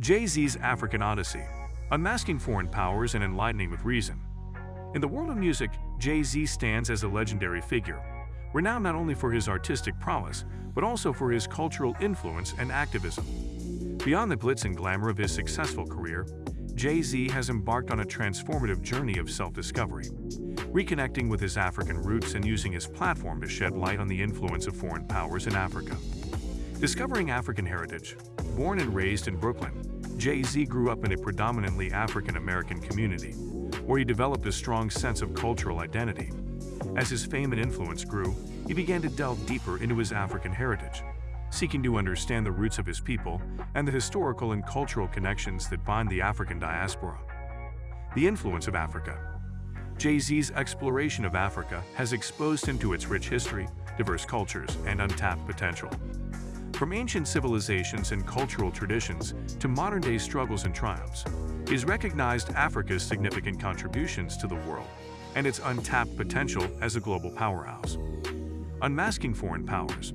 Jay-Z's African Odyssey, Unmasking Foreign Powers and Enlightening with Reason. In the world of music, Jay-Z stands as a legendary figure, renowned not only for his artistic prowess, but also for his cultural influence and activism. Beyond the glitz and glamour of his successful career, Jay-Z has embarked on a transformative journey of self-discovery, reconnecting with his African roots and using his platform to shed light on the influence of foreign powers in Africa. Discovering African heritage. Born and raised in Brooklyn, Jay-Z grew up in a predominantly African-American community, where he developed a strong sense of cultural identity. As his fame and influence grew, he began to delve deeper into his African heritage, seeking to understand the roots of his people and the historical and cultural connections that bind the African diaspora. The influence of Africa. Jay-Z's exploration of Africa has exposed him to its rich history, diverse cultures, and untapped potential. From ancient civilizations and cultural traditions to modern-day struggles and triumphs, he's recognized Africa's significant contributions to the world and its untapped potential as a global powerhouse. Unmasking foreign powers.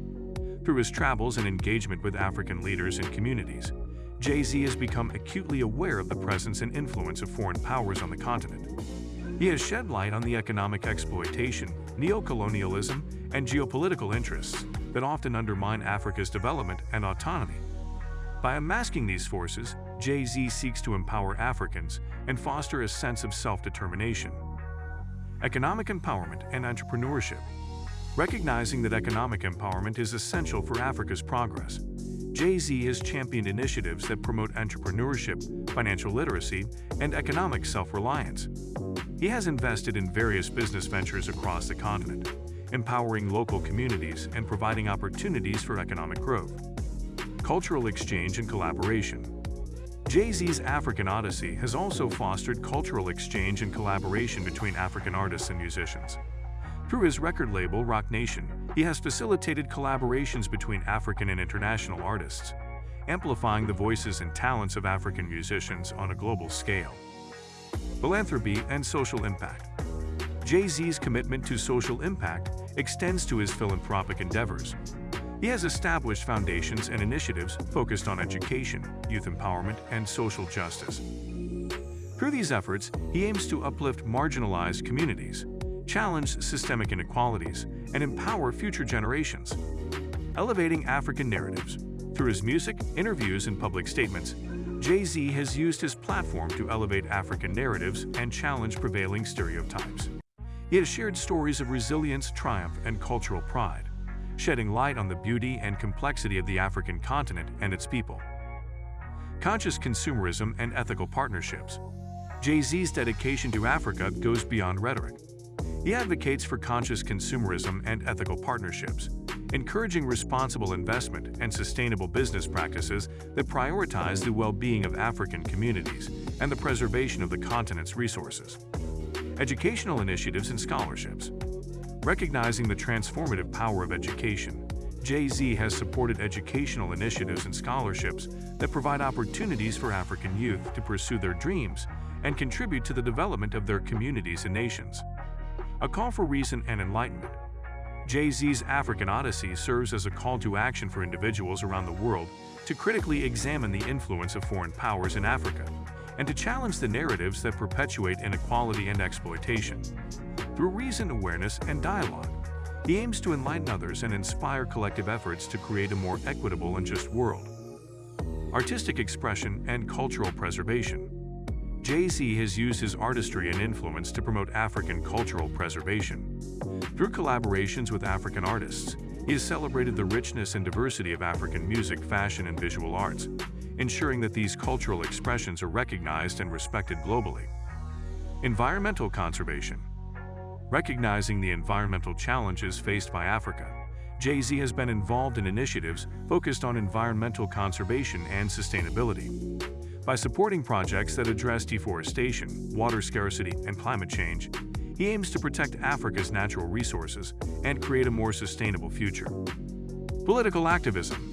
Through his travels and engagement with African leaders and communities, Jay-Z has become acutely aware of the presence and influence of foreign powers on the continent. He has shed light on the economic exploitation, neocolonialism, and geopolitical interests that often undermine Africa's development and autonomy. By unmasking these forces, Jay-Z seeks to empower Africans and foster a sense of self-determination. Economic empowerment and entrepreneurship. Recognizing that economic empowerment is essential for Africa's progress, Jay-Z has championed initiatives that promote entrepreneurship, financial literacy, and economic self-reliance. He has invested in various business ventures across the continent, empowering local communities and providing opportunities for economic growth. Cultural exchange and collaboration. Jay-Z's African Odyssey has also fostered cultural exchange and collaboration between African artists and musicians. Through his record label, Roc Nation, he has facilitated collaborations between African and international artists, amplifying the voices and talents of African musicians on a global scale. Philanthropy and social impact. Jay-Z's commitment to social impact extends to his philanthropic endeavors. He has established foundations and initiatives focused on education, youth empowerment, and social justice. Through these efforts, he aims to uplift marginalized communities, challenge systemic inequalities, and empower future generations. Elevating African narratives. Through his music, interviews, and public statements, Jay-Z has used his platform to elevate African narratives and challenge prevailing stereotypes. He has shared stories of resilience, triumph, and cultural pride, shedding light on the beauty and complexity of the African continent and its people. Conscious consumerism and ethical partnerships. Jay-Z's dedication to Africa goes beyond rhetoric. He advocates for conscious consumerism and ethical partnerships, encouraging responsible investment and sustainable business practices that prioritize the well-being of African communities and the preservation of the continent's resources. Educational initiatives and scholarships. Recognizing the transformative power of education, Jay-Z has supported educational initiatives and scholarships that provide opportunities for African youth to pursue their dreams and contribute to the development of their communities and nations. A call for reason and enlightenment. Jay-Z's African Odyssey serves as a call to action for individuals around the world to critically examine the influence of foreign powers in Africa and to challenge the narratives that perpetuate inequality and exploitation. Through reason, awareness, and dialogue, he aims to enlighten others and inspire collective efforts to create a more equitable and just world. Artistic expression and cultural preservation. Jay-Z has used his artistry and influence to promote African cultural preservation. Through collaborations with African artists, he has celebrated the richness and diversity of African music, fashion, and visual arts, ensuring that these cultural expressions are recognized and respected globally. Environmental conservation. Recognizing the environmental challenges faced by Africa, Jay-Z has been involved in initiatives focused on environmental conservation and sustainability. By supporting projects that address deforestation, water scarcity, and climate change, he aims to protect Africa's natural resources and create a more sustainable future. Political activism.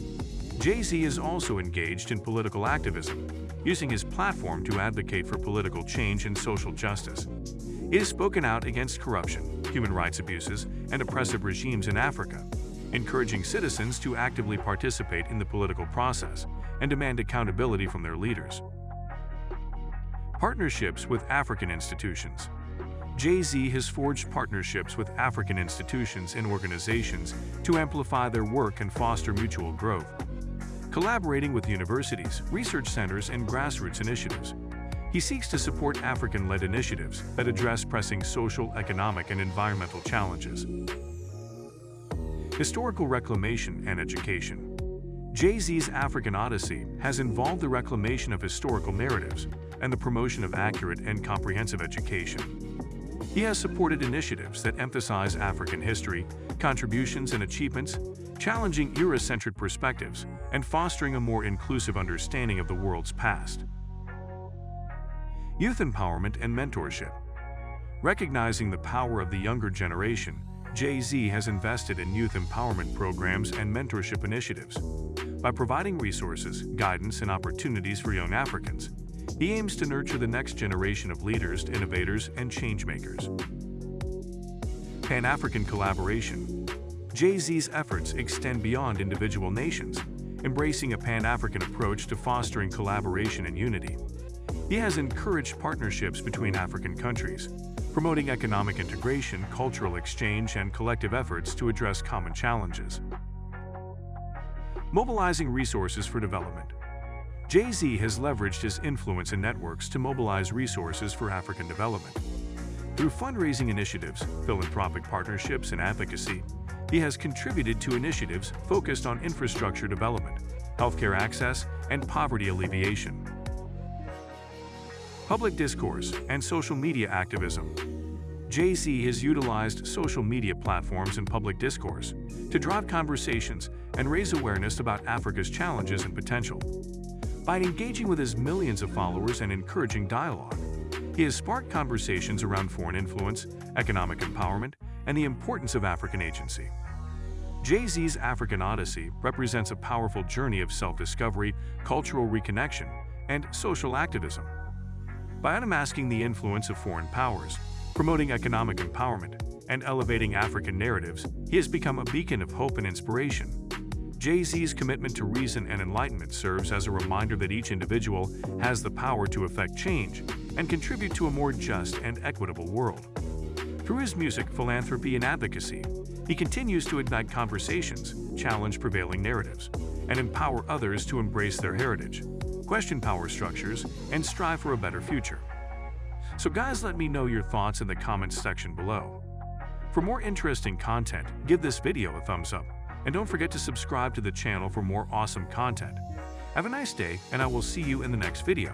Jay-Z is also engaged in political activism, using his platform to advocate for political change and social justice. He has spoken out against corruption, human rights abuses, and oppressive regimes in Africa, encouraging citizens to actively participate in the political process and demand accountability from their leaders. Partnerships with African institutions. Jay-Z has forged partnerships with African institutions and organizations to amplify their work and foster mutual growth. Collaborating with universities, research centers, and grassroots initiatives, he seeks to support African-led initiatives that address pressing social, economic, and environmental challenges. Historical reclamation and education. Jay-Z's African Odyssey has involved the reclamation of historical narratives and the promotion of accurate and comprehensive education. He has supported initiatives that emphasize African history, contributions and achievements, challenging Eurocentric perspectives, and fostering a more inclusive understanding of the world's past. Youth empowerment and mentorship. Recognizing the power of the younger generation, Jay-Z has invested in youth empowerment programs and mentorship initiatives. By providing resources, guidance, and opportunities for young Africans, he aims to nurture the next generation of leaders, innovators, and changemakers. Pan-African collaboration. Jay-Z's efforts extend beyond individual nations, embracing a Pan-African approach to fostering collaboration and unity. He has encouraged partnerships between African countries, promoting economic integration, cultural exchange, and collective efforts to address common challenges. Mobilizing resources for development. Jay-Z has leveraged his influence and networks to mobilize resources for African development. Through fundraising initiatives, philanthropic partnerships, and advocacy, he has contributed to initiatives focused on infrastructure development, healthcare access, and poverty alleviation. Public discourse and social media activism. Jay-Z has utilized social media platforms and public discourse to drive conversations and raise awareness about Africa's challenges and potential. By engaging with his millions of followers and encouraging dialogue, he has sparked conversations around foreign influence, economic empowerment, and the importance of African agency. Jay-Z's African Odyssey represents a powerful journey of self-discovery, cultural reconnection, and social activism. By unmasking the influence of foreign powers, promoting economic empowerment, and elevating African narratives, he has become a beacon of hope and inspiration. Jay-Z's commitment to reason and enlightenment serves as a reminder that each individual has the power to effect change and contribute to a more just and equitable world. Through his music, philanthropy, and advocacy, he continues to ignite conversations, challenge prevailing narratives, and empower others to embrace their heritage, question power structures, and strive for a better future. So guys, let me know your thoughts in the comments section below. For more interesting content, give this video a thumbs up, and don't forget to subscribe to the channel for more awesome content. Have a nice day, and I will see you in the next video.